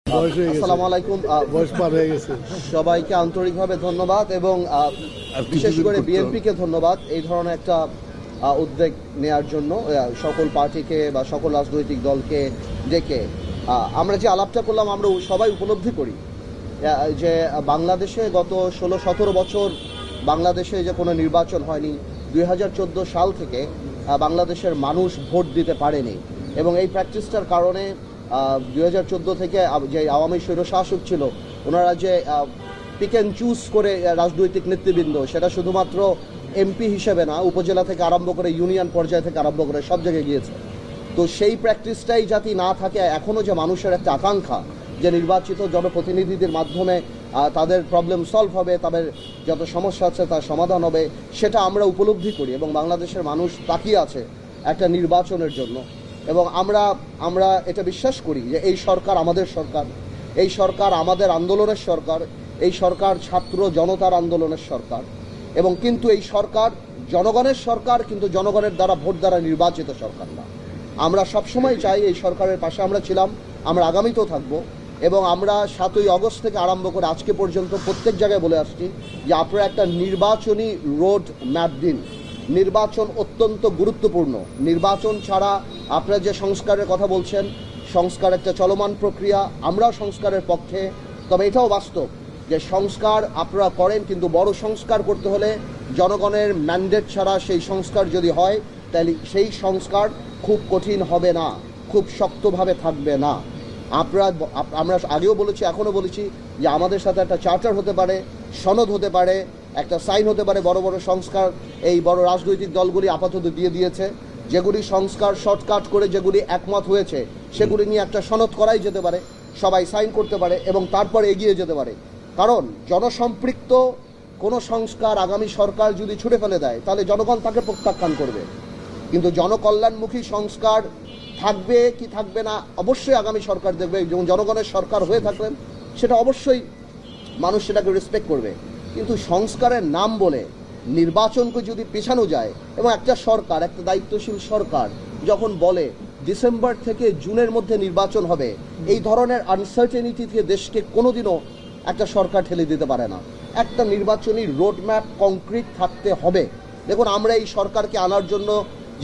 আসসালামু আলাইকুম। সবাইকে আন্তরিকভাবে ধন্যবাদ এবং বিশেষ করে বিএনপিকে ধন্যবাদ এই ধরনের একটা উদ্যোগ নেয়ার জন্য। সকল পার্টিকে বা সকল রাজনৈতিক দলকে ডেকে আমরা যে আলাপটা করলাম, আমরা সবাই উপলব্ধি করি যে বাংলাদেশে গত 16-17 বছর বাংলাদেশে যে কোনো নির্বাচন হয়নি। 2014 সাল থেকে বাংলাদেশের মানুষ ভোট দিতে পারেনি এবং এই প্র্যাকটিসটার কারণে 2014 থেকে যে আওয়ামী স্বৈরশাসক ছিল ওনারা যে পিক অ্যান্ড চুজ করে রাজনৈতিক নেতৃবৃন্দ, সেটা শুধুমাত্র এমপি হিসেবে না, উপজেলা থেকে আরম্ভ করে ইউনিয়ন পর্যায় থেকে আরম্ভ করে সব জায়গায় গিয়েছে। তো সেই প্র্যাকটিসটাই যাতে না থাকে, এখনও যে মানুষের একটা আকাঙ্ক্ষা যে নির্বাচিত জনপ্রতিনিধিদের মাধ্যমে তাদের প্রবলেম সলভ হবে, তাদের যত সমস্যা আছে তার সমাধান হবে, সেটা আমরা উপলব্ধি করি এবং বাংলাদেশের মানুষ তাকিয়ে আছে একটা নির্বাচনের জন্য। এবং আমরা এটা বিশ্বাস করি যে এই সরকার আমাদের সরকার, এই সরকার আমাদের আন্দোলনের সরকার, এই সরকার ছাত্র জনতার আন্দোলনের সরকার এবং কিন্তু এই সরকার জনগণের সরকার, কিন্তু জনগণের দ্বারা ভোট দ্বারা নির্বাচিত সরকার না। আমরা সবসময় চাই এই সরকারের পাশে আমরা ছিলাম, আমরা আগামীতেও থাকব এবং আমরা 7ই আগস্ট থেকে আরম্ভ করে আজকে পর্যন্ত প্রত্যেক জায়গায় বলে আসছি যে আপনারা একটা নির্বাচনী রোড ম্যাপ দিন। নির্বাচন অত্যন্ত গুরুত্বপূর্ণ। নির্বাচন ছাড়া আপনারা যে সংস্কারের কথা বলছেন, সংস্কার একটা চলমান প্রক্রিয়া, আমরাও সংস্কারের পক্ষে। তবে এটাও বাস্তব যে সংস্কার আপনারা করেন, কিন্তু বড় সংস্কার করতে হলে জনগণের ম্যান্ডেট ছাড়া সেই সংস্কার যদি হয় তাহলে সেই সংস্কার খুব কঠিন হবে না, খুব শক্তভাবে থাকবে না। আমরা আগেও বলেছি, এখনও বলেছি যে আমাদের সাথে একটা চার্টার হতে পারে, সনদ হতে পারে, একটা সাইন হতে পারে। বড় বড় সংস্কার এই বড় রাজনৈতিক দলগুলি আপাতত দিয়ে দিয়েছে। যেগুলি সংস্কার শর্টকাট করে যেগুলি একমত হয়েছে সেগুলি নিয়ে একটা সনদ করাই যেতে পারে, সবাই সাইন করতে পারে এবং তারপরে এগিয়ে যেতে পারে। কারণ জনসম্পৃক্ত কোনো সংস্কার আগামী সরকার যদি ছুঁড়ে ফেলে দেয় তাহলে জনগণ তাকে প্রত্যাখ্যান করবে। কিন্তু জনকল্যাণমুখী সংস্কার থাকবে কি থাকবে না অবশ্যই আগামী সরকার দেখবে, এবং জনগণের সরকার হয়ে থাকলেন সেটা অবশ্যই মানুষ সেটাকে রেসপেক্ট করবে। কিন্তু সংস্কারের নাম বলে নির্বাচনকে যদি পেছানো যায়, এবং একটা সরকার, একটা দায়িত্বশীল সরকার যখন বলে ডিসেম্বর থেকে জুনের মধ্যে নির্বাচন হবে, এই ধরনের আনসার্টেনিটি থেকে দেশকে কোনোদিনও একটা সরকার ঠেলে দিতে পারে না। একটা নির্বাচনী রোডম্যাপ কংক্রিট থাকতে হবে। দেখুন, আমরা এই সরকারকে আনার জন্য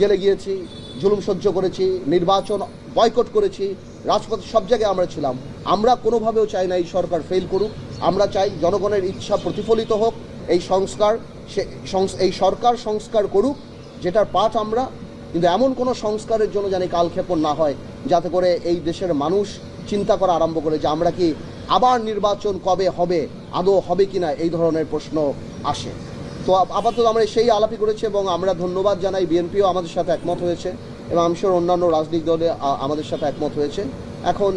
জেলে গিয়েছি, জুলুম সহ্য করেছি, নির্বাচন বয়কট করেছি, রাজপথে সব জায়গায় আমরা ছিলাম। আমরা কোনোভাবেও চাই না এই সরকার ফেল করুক। আমরা চাই জনগণের ইচ্ছা প্রতিফলিত হোক। এই সরকার সংস্কার করুক, যেটার পাঠ আমরা। কিন্তু এমন কোনো সংস্কারের জন্য জানি কালক্ষেপণ না হয়, যাতে করে এই দেশের মানুষ চিন্তা করা আরম্ভ করে যে আমরা কি আবার নির্বাচন কবে হবে, আদৌ হবে কিনা, এই ধরনের প্রশ্ন আসে। তো আপাতত আমরা সেই আলাপই করেছি এবং আমরা ধন্যবাদ জানাই, বিএনপিও আমাদের সাথে একমত হয়েছে এবং আমি শিওর অন্যান্য রাজনৈতিক দলে আমাদের সাথে একমত হয়েছে। এখন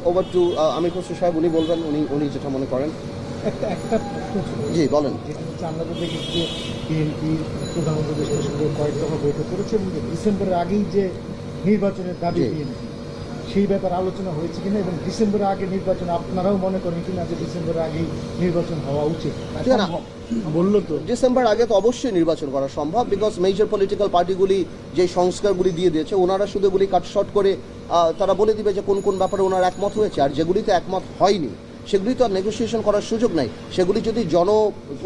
ওভার টু আমির খসরু সাহেব, উনি বলবেন উনি যেটা মনে করেন। একটা জি বলেন। আমরা তো দেখি যে বিএনপি প্রধানমন্ত্রী দেশের সঙ্গে কয়েক দফা বৈঠক করেছে এবং ডিসেম্বরের আগেই যে নির্বাচনের দাবি বিএনপি, সেই ব্যাপারে আলোচনা হয়েছে কিনা, এবং ডিসেম্বরের আগে নির্বাচন আপনারাও মনে করেন কিনা যে ডিসেম্বরের আগেই নির্বাচন হওয়া উচিত? বললো তো ডিসেম্বর আগে তো অবশ্যই নির্বাচন করা সম্ভব, বিকজ মেজর পলিটিক্যাল পার্টিগুলি যে সংস্কারগুলি দিয়ে দিয়েছে, ওনারা শুধু এগুলি কাটশট করে তারা বলে দিবে যে কোন কোন ব্যাপারে ওনারা একমত হয়েছে, আর যেগুলিতে একমত হয়নি সেগুলি তো আর নেগোসিয়েশন করার সুযোগ নাই। সেগুলি যদি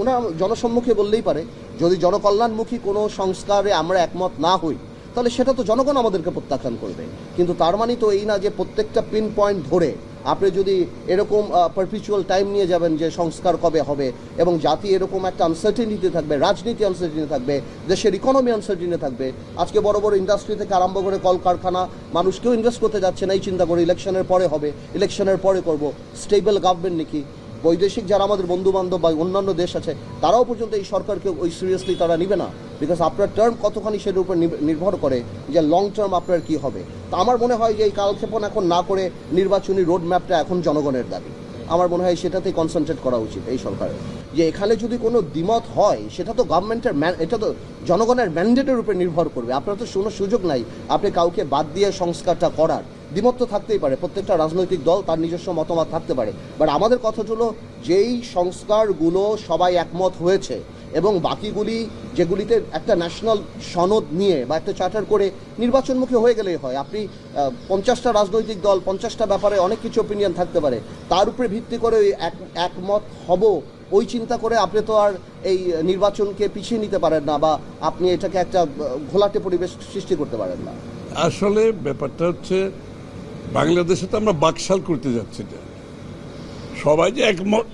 ওনারা জনসম্মুখে বললেই পারে। যদি জনকল্যাণমুখী কোনো সংস্কারে আমরা একমত না হই তাহলে সেটা তো জনগণ আমাদেরকে প্রত্যাখ্যান করবে। কিন্তু তার মানে তো এই না যে প্রত্যেকটা পিন পয়েন্ট ধরে আপনি যদি এরকম পারপিচুয়াল টাইম নিয়ে যাবেন যে সংস্কার কবে হবে, এবং জাতি এরকম একটা আনসার্টেনিটি থাকবে, রাজনীতি আনসার্টেনিটি থাকবে, দেশের ইকোনমি আনসার্টেনিটি থাকবে। আজকে বড় বড় ইন্ডাস্ট্রি থেকে আরম্ভ করে কলকারখানা, মানুষ কেউ ইনভেস্ট করতে যাচ্ছে না, এই চিন্তা করে ইলেকশনের পরে হবে, ইলেকশনের পরে করব। স্টেবল গভর্নমেন্ট নাকি বৈদেশিক যারা আমাদের বন্ধুবান্ধব বা অন্যান্য দেশ আছে তারাও পর্যন্ত এই সরকারকে ওই সিরিয়াসলি তারা নেবে না, বিকজ আপনার টার্ম কতখানি সেটার উপর নির্ভর করে যে লং টার্ম আপনার কী হবে। তো আমার মনে হয় যে এই কালক্ষেপণ এখন না করে নির্বাচনী রোড ম্যাপটা এখন জনগণের দাবি, আমার মনে হয় সেটাতেই কনসেন্ট্রেট করা উচিত এই সরকারের। যে এখানে যদি কোনো দ্বিমত হয় সেটা তো গভর্নমেন্টের এটা তো জনগণের ম্যান্ডেটের উপর নির্ভর করবে। আপনার তো কোনো সুযোগ নাই আপনি কাউকে বাদ দিয়ে সংস্কারটা করার। দ্বিমত তো থাকতেই পারে, প্রত্যেকটা রাজনৈতিক দল তার নিজস্ব মতামত থাকতে পারে, বাট আমাদের কথা হলো যেই সংস্কারগুলো সবাই একমত হয়েছে এবং বাকিগুলি যেগুলিতে একটা ন্যাশনাল সনদ নিয়ে বা একটা চার্টার করে নির্বাচনমুখী হয়ে গেলেই হয়। আপনি 50টা রাজনৈতিক দল 50টা ব্যাপারে অনেক কিছু ওপিনিয়ন থাকতে পারে, তার উপরে ভিত্তি করে ওই একমত হব ওই চিন্তা করে আপনি তো আর এই নির্বাচনকে পিছিয়ে নিতে পারেন না, বা আপনি এটাকে একটা ঘোলাটে পরিবেশ সৃষ্টি করতে পারেন না। আসলে ব্যাপারটা হচ্ছে বাংলাদেশে তো আমরা বাকশাল করতে যাচ্ছি না। সবাই যে একমত,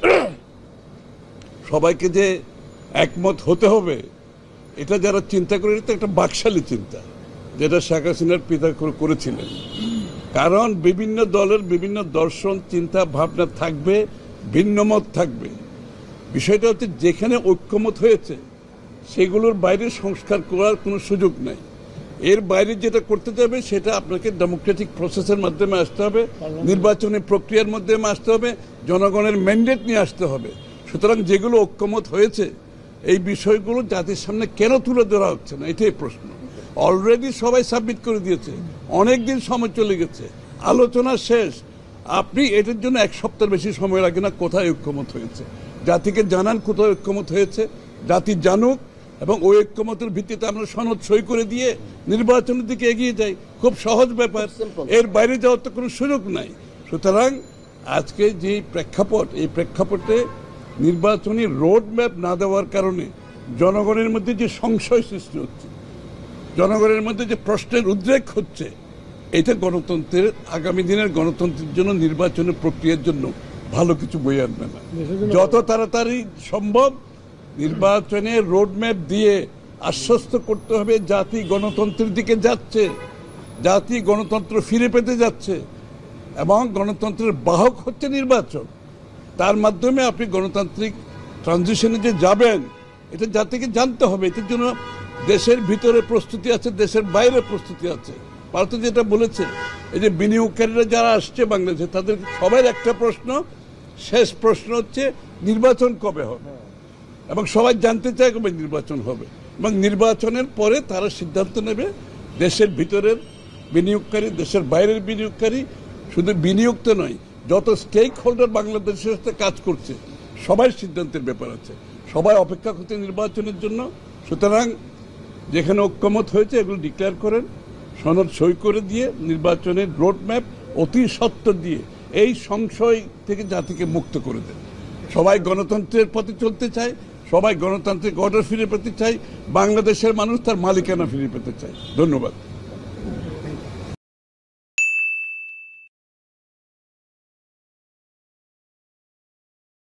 সবাইকে যে একমত হতে হবে এটা যারা চিন্তা করে, এটা একটা বাকশালী চিন্তা, যেটা শেখ হাসিনার পিতা করেছিলেন। কারণ বিভিন্ন দলের বিভিন্ন দর্শন চিন্তা ভাবনা থাকবে, ভিন্নমত থাকবে। বিষয়টা হচ্ছে যেখানে ঐক্যমত হয়েছে সেগুলোর বাইরে সংস্কার করার কোনো সুযোগ নাই। এর বাইরে যেটা করতে যাবে সেটা আপনাকে ডেমোক্রেটিক প্রসেসের মাধ্যমে আসতে হবে, নির্বাচনী প্রক্রিয়ার মাধ্যমে আসতে হবে, জনগণের ম্যান্ডেট নিয়ে আসতে হবে। সুতরাং যেগুলো ঐক্যমত হয়েছে এই বিষয়গুলো জাতির সামনে কেন তুলে ধরা হচ্ছে না, এটাই প্রশ্ন। অলরেডি সবাই সাবমিট করে দিয়েছে, অনেক দিন সময় চলে গেছে, আলোচনা শেষ। আপনি এটার জন্য এক সপ্তাহের বেশি সময় লাগে না কোথায় ঐক্যমত হয়েছে। জাতিকে জানান কোথায় ঐক্যমত হয়েছে, জাতি জানুক, এবং ওই ঐক্যমতের ভিত্তিতে আমরা সনদ সই করে দিয়ে নির্বাচনের দিকে এগিয়ে যাই। খুব সহজ ব্যাপার, এর বাইরে যাওয়ার তো কোনো সুযোগ নাই। সুতরাং আজকে যে প্রেক্ষাপট, এই প্রেক্ষাপটে নির্বাচনী রোড ম্যাপ না দেওয়ার কারণে জনগণের মধ্যে যে সংশয় সৃষ্টি হচ্ছে, জনগণের মধ্যে যে প্রশ্নের উদ্রেক হচ্ছে, এটা গণতন্ত্রের, আগামী দিনের গণতন্ত্রের জন্য, নির্বাচনের প্রক্রিয়ার জন্য ভালো কিছু বয়ে আনবে না। যত তাড়াতাড়ি সম্ভব নির্বাচনের রোডম্যাপ দিয়ে আশ্বস্ত করতে হবে জাতি গণতন্ত্রের দিকে যাচ্ছে, জাতি গণতন্ত্র ফিরে পেতে যাচ্ছে, এবং গণতন্ত্রের বাহক হচ্ছে নির্বাচন। তার মাধ্যমে আপনি গণতান্ত্রিক ট্রানজিশনে যে যাবেন এটা জাতিকে জানতে হবে। এটার জন্য দেশের ভিতরে প্রস্তুতি আছে, দেশের বাইরে প্রস্তুতি আছে। ভারত যেটা বলেছে, এই যে বিনিয়োগকারীরা যারা আসছে বাংলাদেশে, তাদের সবার একটা প্রশ্ন, শেষ প্রশ্ন হচ্ছে নির্বাচন কবে হবে, এবং সবাই জানতে চায় কবে নির্বাচন হবে, এবং নির্বাচনের পরে তারা সিদ্ধান্ত নেবে। দেশের ভিতরের বিনিয়োগকারী, দেশের বাইরের বিনিয়োগকারী, শুধু বিনিয়োগ তো নয়, যত স্টেক হোল্ডার বাংলাদেশের সাথে কাজ করছে সবাই সিদ্ধান্তের ব্যাপার আছে। সবাই অপেক্ষা করছে নির্বাচনের জন্য। সুতরাং যেখানে ঐক্যমত হয়েছে এগুলো ডিক্লেয়ার করেন, সনদ সই করে দিয়ে নির্বাচনের রোডম্যাপ অতি সত্বর দিয়ে এই সংশয় থেকে জাতিকে মুক্ত করে দেন। সবাই গণতন্ত্রের পথে চলতে চায়, সবাই গণতান্ত্রিক অর্ডার ফিরে পেতে চায়, বাংলাদেশের মানুষ তার মালিকানা ফিরে পেতে চায়। ধন্যবাদ।